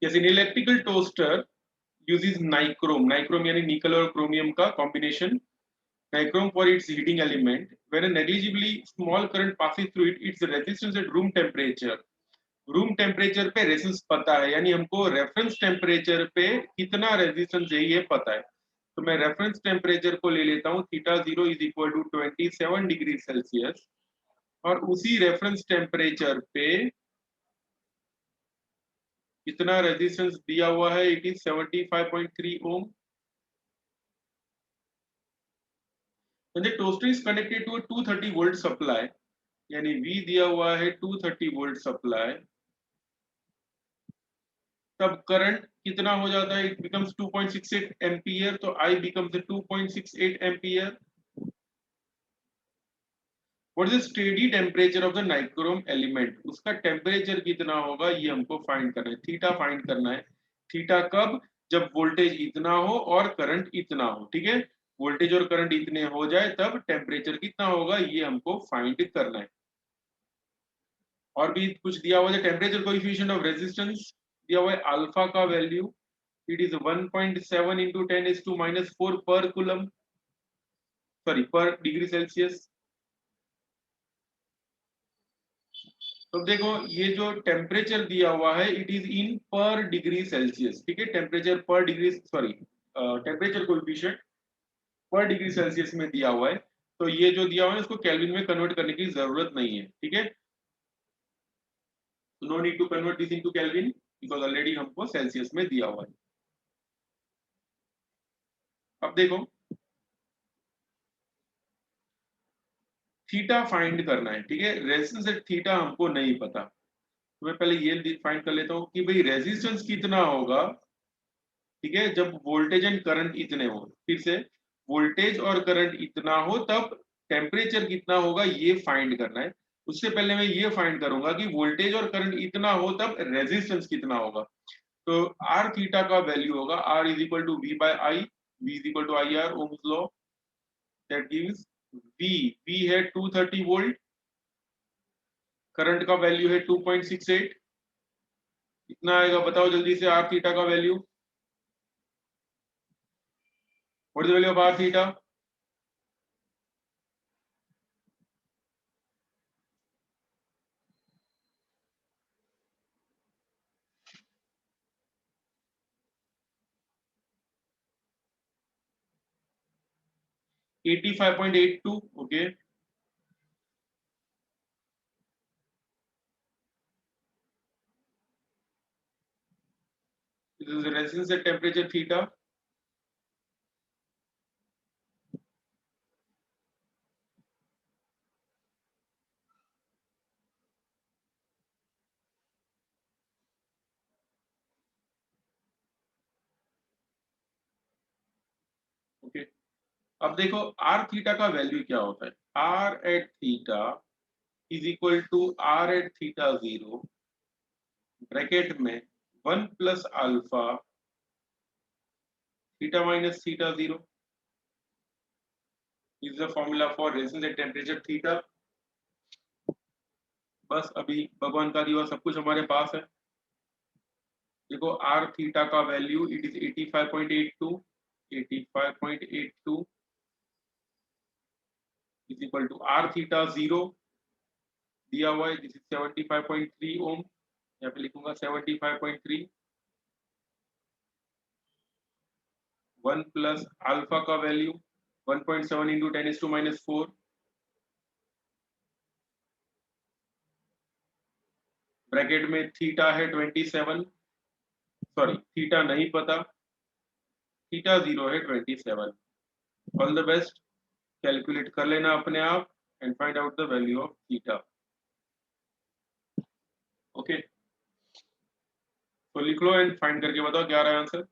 Yes, in electrical toaster uses nichrome. Nichrome यानी निकल और क्रोमियम का combination. Nichrome for its heating element. When a negligibly small current passes through it, its resistance at room temperature. Room temperature पे resistance पता है, यानी हमको reference temperature पे कितना रेजिस्टेंस है ये पता है. तो मैं रेफरेंस टेम्परेचर को ले लेता हूँ, theta 0 is equal to 27 degree Celsius, और उसी रेफरेंस टेम्परेचर पे कितना रेजिस्टेंस दिया हुआ है, it is 75.3 ohm. When the toaster is connected to a 230 volt supply, यानी V दिया हुआ है 230 वोल्ट सप्लाई, तब करंट कितना हो जाता है, इट बिकम्स 2.68 एम्पियर. तो I becomes 2.68 ampere. What is the steady temperature of the nichrome element, उसका टेम्परेचर कितना होगा ये हमको फाइंड करना है, थीटा फाइंड करना है. थीटा कब, जब वोल्टेज इतना हो और करंट इतना हो. ठीक है, वोल्टेज और करंट इतने हो जाए तब टेम्परेचर कितना होगा ये हमको फाइंड करना है. और भी कुछ दिया हुआ है, टेम्परेचर कोएफिशिएंट ऑफ रेजिस्टेंस दिया हुआ है, अल्फा का वैल्यू इट इज 1.7 इंटू 10⁻⁴ पर कूलम, सॉरी पर डिग्री सेल्सियस. तो देखो ये जो टेम्परेचर दिया हुआ है इट इज इन पर डिग्री सेल्सियस. ठीक है, टेम्परेचर पर डिग्री, सॉरी टेम्परेचर कोएफिशिएंट पर डिग्री सेल्सियस में दिया हुआ है. तो ये जो दिया हुआ है इसको केल्विन में कन्वर्ट करने की जरूरत नहीं है. ठीक है, no need to convert this into Kelvin because already हमको सेल्सियस में दिया हुआ है. अब देखो थीटा फाइंड करना है. ठीक है, रेजिस्टेंस एट थीटा हमको नहीं पता, तो मैं पहले ये फाइंड कर लेता हूँ कि भाई रेजिस्टेंस कितना होगा. ठीक है, जब वोल्टेज एंड करंट इतने हो, फिर से वोल्टेज और करंट इतना हो तब टेम्परेचर कितना होगा ये फाइंड करना है. उससे पहले मैं ये फाइंड करूंगा कि वोल्टेज और करंट इतना हो तब रेजिस्टेंस कितना होगा. तो आर थीटा का वैल्यू होगा R is equal to V by I, V is equal to I R Ohm's law. That gives V है 230 वोल्ट, करंट का वैल्यू है 2.68. कितना आएगा बताओ जल्दी से, आर थीटा का value. What is the value of R theta? $85.82. okay, this is the resistance at temperature theta. okay, अब देखो आर थीटा का वैल्यू क्या होता है, R at theta is equal to R at theta 0 bracket में 1 plus alpha theta minus theta 0 is the formula for resistance at temperature theta. बस अभी भगवान का दिया सब कुछ हमारे पास है. देखो आर थीटा का value it is 85.82 is equal to R theta 0 दिया हुआ है, दिस इज 75.3 ओम, यहाँ पे लिखूंगा 75.3. 1 प्लस अल्फा का वैल्यू 1.7 इंटू 10⁻⁴, ब्रैकेट में थीटा है 27, सॉरी थीटा नहीं पता, थीटा 0 है 27. ऑल द बेस्ट, कैलकुलेट कर लेना अपने आप and find out the value of theta. Okay, तो लिख लो एंड फाइंड करके बताओ क्या रहा है आंसर.